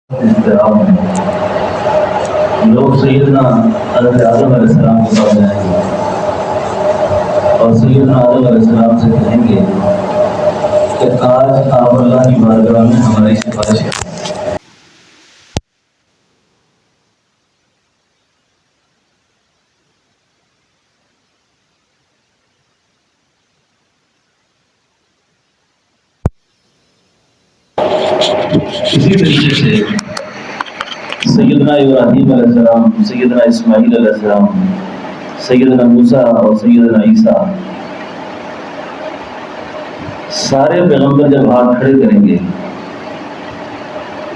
احترام لوگ سیدنا حضرت آدم علیہ السلام کے پاس جائیں گے اور سیدنا آدم علیہ السلام سے کہیں گے کہ آج آپ اللہ کی بارگاہ میں ہماری سفارش کریں۔ اسی طریقے سے سیدنا ابراہیم علیہ السلام، سیدنا اسماعیل علیہ السلام، سیدنا موسیٰ اور سیدنا عیسیٰ، سارے پیغمبر جب ہاتھ کھڑے کریں گے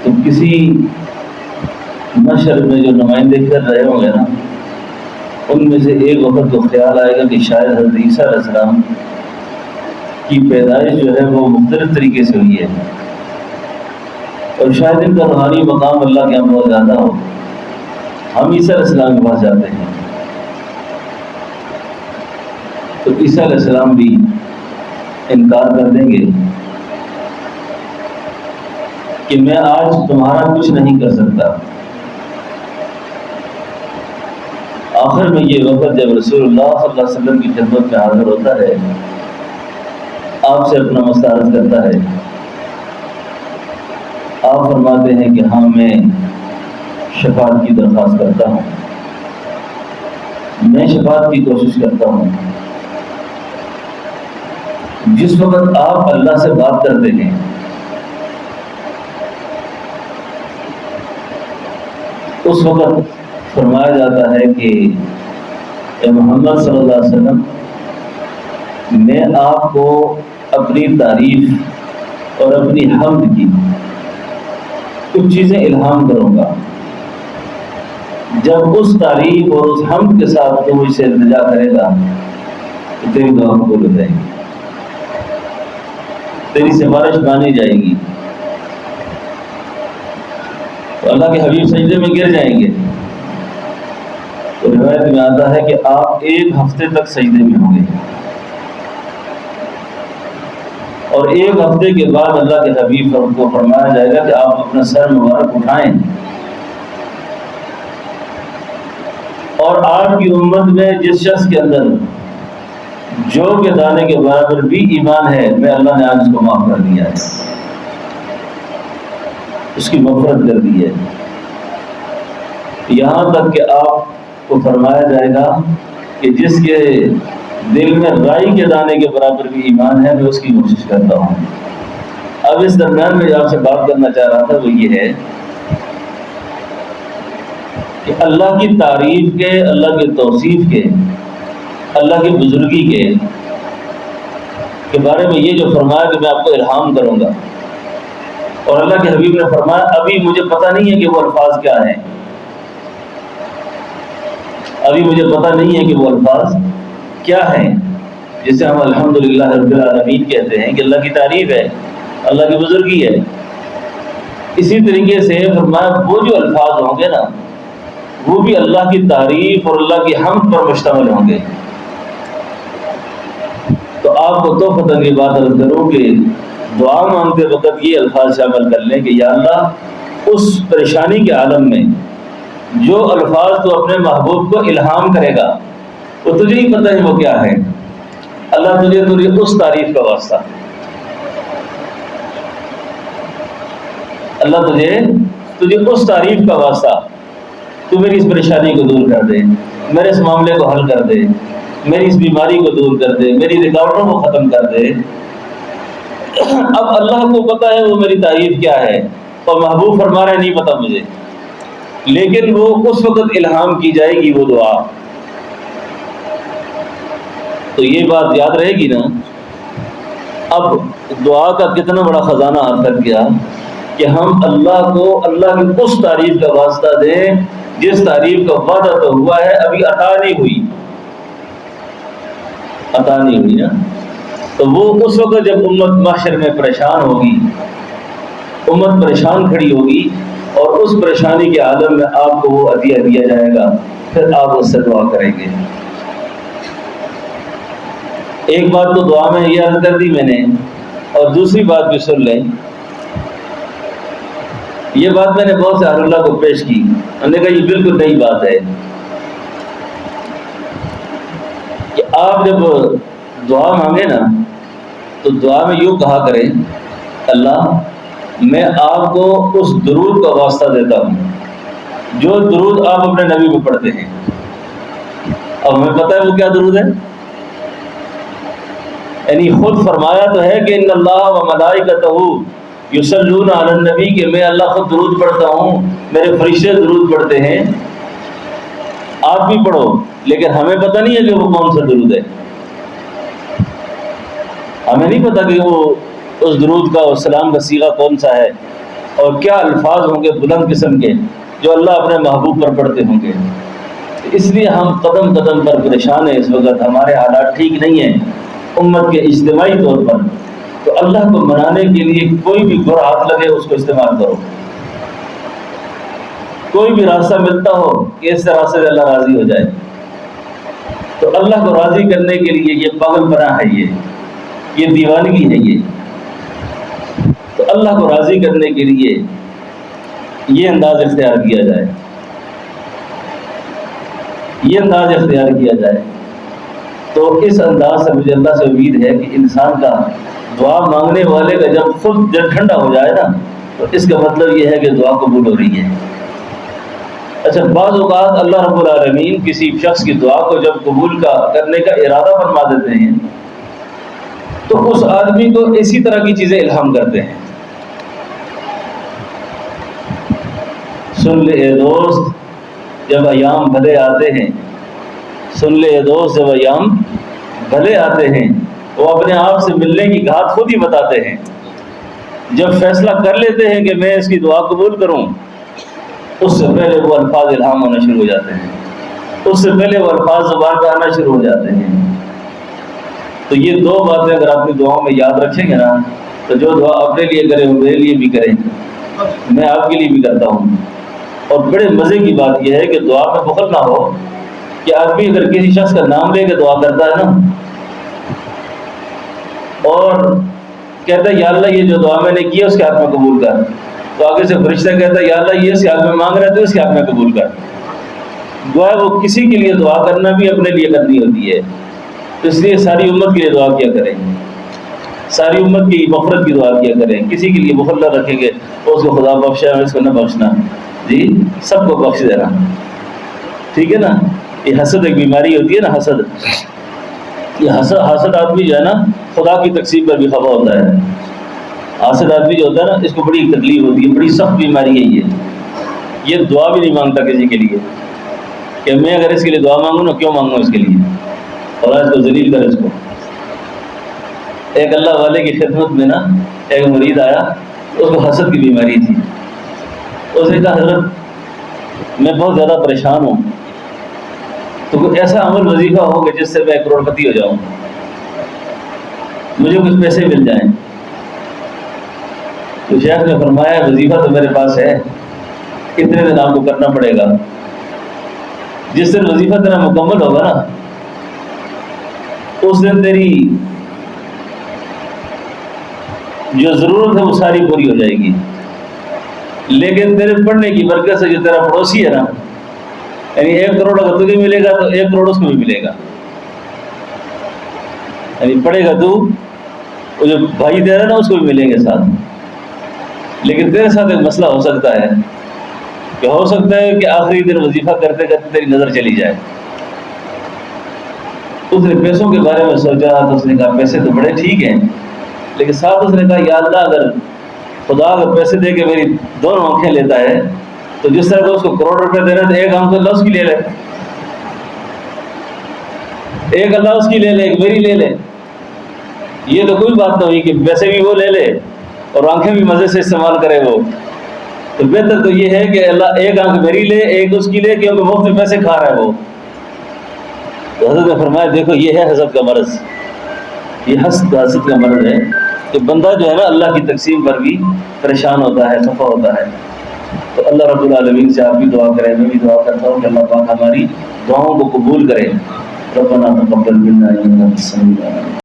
تو کسی مشر میں جو نمائندے کر رہے ہوں گے نا، ان میں سے ایک وقت تو خیال آئے گا کہ شاید حضرت عیسیٰ علیہ السلام کی پیدائش جو ہے وہ مختلف طریقے سے ہوئی ہے، اور شاید ان کا روحانی مقام اللہ کے یہاں بہت زیادہ ہو۔ ہم عیسیٰ علیہ السلام کے پاس جاتے ہیں تو عیسیٰ علیہ السلام بھی انکار کر دیں گے کہ میں آج تمہارا کچھ نہیں کر سکتا۔ آخر میں یہ وقت جب رسول اللہ صلی اللہ علیہ وسلم کی خدمت میں حاضر ہوتا ہے، آپ سے اپنا مسئلہ عرض کرتا ہے، آپ فرماتے ہیں کہ ہاں میں شفاعت کی درخواست کرتا ہوں، میں شفاعت کی کوشش کرتا ہوں۔ جس وقت آپ اللہ سے بات کرتے ہیں اس وقت فرمایا جاتا ہے کہ اے محمد صلی اللہ علیہ وسلم، میں آپ کو اپنی تعریف اور اپنی حمد کی کچھ چیزیں الہام کروں گا۔ جب اس تعریف اور اس حمد کے ساتھ تو مجھ سے التجا کرے گا تو تیری دعا قبول ہو جائے گی، تیری سفارش مانی جائے گی۔ تو اللہ کے حبیب سجدے میں گر جائیں گے۔ تو روایت میں آتا ہے کہ آپ ایک ہفتے تک سجدے میں ہوں گے، اور ایک ہفتے کے بعد اللہ کے حبیب کو فرمایا جائے گا کہ آپ اپنا سر مبارک اٹھائیں، اور آپ کی امت میں جس شخص کے اندر جو کے دانے کے برابر بھی ایمان ہے، میں اللہ نے آج اس کو معاف کر دیا ہے، اس کی مغفرت کر دی ہے۔ یہاں تک کہ آپ کو فرمایا جائے گا کہ جس کے دل میں رائی کے دانے کے برابر بھی ایمان ہے، میں اس کی کوشش کرتا ہوں۔ اب اس درمیان میں جو آپ سے بات کرنا چاہ رہا تھا وہ یہ ہے کہ اللہ کی تعریف کے، اللہ کی توصیف کے، اللہ کی بزرگی کے بارے میں یہ جو فرمایا کہ میں آپ کو الہام کروں گا، اور اللہ کے حبیب نے فرمایا ابھی مجھے پتہ نہیں ہے کہ وہ الفاظ کیا ہیں، ابھی مجھے پتہ نہیں ہے کہ وہ الفاظ کیا ہیں، جسے ہم الحمدللہ رب العالمین کہتے ہیں کہ اللہ کی تعریف ہے، اللہ کی بزرگی ہے۔ اسی طریقے سے فرمایا وہ جو الفاظ ہوں گے نا، وہ بھی اللہ کی تعریف اور اللہ کی حمد پر مشتمل ہوں گے۔ تو آپ کو تحفۃ یہ بات عرض کروں کہ دعا مانگتے وقت یہ الفاظ شامل کر لیں کہ یا اللہ، اس پریشانی کے عالم میں جو الفاظ تو اپنے محبوب کو الہام کرے گا وہ تجھے ہی پتہ ہے وہ کیا ہے۔ اللہ تجھے اس تعریف کا واسطہ، اللہ تجھے اس تعریف کا واسطہ، تو میری اس پریشانی کو دور کر دے، میرے اس معاملے کو حل کر دے، میری اس بیماری کو دور کر دے، میری رکاوٹوں کو ختم کر دے۔ اب اللہ کو پتہ ہے وہ میری تعریف کیا ہے، اور محبوب فرما رہے نہیں پتہ مجھے، لیکن وہ اس وقت الہام کی جائے گی وہ دعا۔ تو یہ بات یاد رہے گی نا۔ اب دعا کا کتنا بڑا خزانہ حاصل کیا کہ ہم اللہ کو اللہ کی اس تعریف کا واسطہ دیں جس تعریف کا وعدہ تو ہوا ہے، ابھی عطا نہیں ہوئی نا۔ تو وہ اس وقت جب امت محشر میں پریشان ہوگی، امت پریشان کھڑی ہوگی، اور اس پریشانی کے عالم میں آپ کو وہ عطیہ دیا جائے گا، پھر آپ اس سے دعا کریں گے۔ ایک بات تو دعا میں یہ عرض کر دی میں نے، اور دوسری بات بھی سن لیں یہ بات میں نے بہت سے اہل اللہ کو پیش کی، انہوں نے کہا یہ بالکل نئی بات ہے کہ آپ جب دعا مانگے نا تو دعا میں یوں کہا کریں اللہ میں آپ کو اس درود کا واسطہ دیتا ہوں جو درود آپ اپنے نبی کو پڑھتے ہیں۔ اب ہمیں پتہ ہے وہ کیا درود ہے، یعنی خود فرمایا تو ہے کہ ان اللہ و ملائکتہ یصلون علی النبی، کہ میں اللہ خود درود پڑھتا ہوں، میرے فرشتے درود پڑھتے ہیں، آپ بھی پڑھو، لیکن ہمیں پتہ نہیں ہے کہ وہ کون سا درود ہے۔ ہمیں نہیں پتہ کہ وہ اس درود کا اور سلام کا صیغہ کون سا ہے اور کیا الفاظ ہوں گے بلند قسم کے جو اللہ اپنے محبوب پر پڑھتے ہوں گے۔ اس لیے ہم قدم قدم پر پریشان ہیں، اس وقت ہمارے حالات ٹھیک نہیں ہیں امت کے اجتماعی طور پر، تو اللہ کو منانے کے لیے کوئی بھی برا ہاتھ لگے اس کو استعمال کرو، کوئی بھی راستہ ملتا ہو کہ اس راستے سے اللہ راضی ہو جائے، تو اللہ کو راضی کرنے کے لیے یہ پاگل پنا ہے، یہ دیوانگی ہے، تو اللہ کو راضی کرنے کے لیے یہ انداز اختیار کیا جائے، یہ انداز اختیار کیا جائے۔ تو اس انداز سے مجھے اللہ سے امید ہے کہ انسان کا دعا مانگنے والے کا جب خود دل ٹھنڈا ہو جائے نا تو اس کا مطلب یہ ہے کہ دعا قبول ہو رہی ہے۔ اچھا، بعض اوقات اللہ رب العالمین کسی شخص کی دعا کو جب قبول کرنے کا ارادہ فرما دیتے ہیں تو اس آدمی کو اسی طرح کی چیزیں الہام کرتے ہیں۔ سن لے اے دوست جب ایام بھلے آتے ہیں، سن لے اے دوست جب ایام بھلے آتے ہیں، وہ اپنے آپ سے ملنے کی گھات خود ہی بتاتے ہیں۔ جب فیصلہ کر لیتے ہیں کہ میں اس کی دعا قبول کروں، اس سے پہلے وہ الفاظ الہام ہونا شروع ہو جاتے ہیں، اس سے پہلے وہ الفاظ زبان پہ آنا شروع ہو جاتے ہیں۔ تو یہ دو باتیں اگر اپنی دعاؤں میں یاد رکھیں گے نا تو جو دعا اپنے لیے کریں وہ میرے لیے بھی کریں، میں آپ کے لیے بھی کرتا ہوں۔ اور بڑے مزے کی بات یہ ہے کہ دعا میں بخل نہ ہو کہ آدمی اگر کسی شخص کا نام لے کے دعا کرتا ہے نا اور کہتا ہے یا اللہ یہ جو دعا میں نے کی ہے اس کے ہاتھ میں قبول کر، تو آگے سے فرشتہ کہتا ہے یا اللہ یہ اس کے ہاتھ میں مانگ رہے تو اس کے ہاتھ میں قبول کر۔ دعا وہ کسی کے لیے دعا کرنا بھی اپنے لیے کرنی ہوتی ہے، تو اس لیے ساری امت کے لیے دعا کیا کریں، ساری امت کی مغفرت کی دعا کیا کریں، کسی کے لیے بخل نہ رکھیں گے اس کو خدا بخشا اس کو نہ بخشنا، جی سب کو بخش دینا، ٹھیک ہے نا۔ یہ حسد ایک بیماری ہوتی ہے نا، حسد، یہ حسد آدمی جو ہے نا خدا کی تقسیم پر بھی خفا ہوتا ہے۔ حاسد آدمی جو ہوتا ہے نا اس کو بڑی تکلیف ہوتی ہے، بڑی سخت بیماری ہے یہ دعا بھی نہیں مانگتا کسی کے لیے کہ میں اگر اس کے لیے دعا مانگوں نا کیوں مانگوں اس کے لیے، اور اس کو ذلیل کر اس کو۔ ایک اللہ والے کی خدمت میں نا ایک مرید آیا، اس کو حسد کی بیماری تھی، اس نے کہا حضرت میں بہت زیادہ پریشان ہوں، تو کوئی ایسا عمل وظیفہ ہو کہ جس سے میں کروڑ پتی ہو جاؤں، مجھے کچھ پیسے مل جائیں۔ تو شیخ نے فرمایا وظیفہ تو میرے پاس ہے، کتنے دن آپ کو کرنا پڑے گا، جس دن وظیفہ تیرا مکمل ہوگا نا اس دن تیری جو ضرورت ہے وہ ساری پوری ہو جائے گی، لیکن تیرے پڑھنے کی برکت سے جو تیرا پڑوسی ہے نا، یعنی 1 کروڑ اگر تجھے ملے گا تو 1 کروڑ اس کو بھی ملے گا، یعنی پڑھے گا تو وہ جو بھائی دے رہا ہے نا اس کو بھی ملیں گے ساتھ، لیکن تیرے ساتھ ایک مسئلہ ہو سکتا ہے کہ ہو سکتا ہے کہ آخری دن وظیفہ کرتے کرتے تیری نظر چلی جائے۔ اس نے پیسوں کے بارے میں سوچا تو اس نے کہا پیسے تو بڑے ٹھیک ہیں، لیکن ساتھ اس نے کہا یا اللہ اگر خدا اگر پیسے دے کے میری دونوں آنکھیں لیتا ہے تو جس طرح کو اس کو کروڑ روپے دینا تو 1 آنکھ اللہ اس کی لے لے، 1 اللہ اس کی لے لے 1 میری لے لے، یہ تو کوئی بات نہ ہوئی کہ پیسے بھی وہ لے لے اور آنکھیں بھی مزے سے استعمال کرے وہ، تو بہتر تو یہ ہے کہ اللہ 1 آنکھ میری لے 1 اس کی لے، کیونکہ مفت میں پیسے کھا رہا ہے وہ۔ تو حضرت نے فرمایا دیکھو یہ ہے حسد کا مرض، یہ حسد کا مرض ہے کہ بندہ جو ہے نا اللہ کی تقسیم پر بھی پریشان ہوتا ہے، خفا ہوتا ہے۔ تو اللہ رب العالمین سے آپ بھی دعا کریں، میں بھی دعا کرتا ہوں کہ اللہ پاک ہماری دعاؤں کو قبول کرے۔ ربنا تقبل منا انک انت السمیع العلیم۔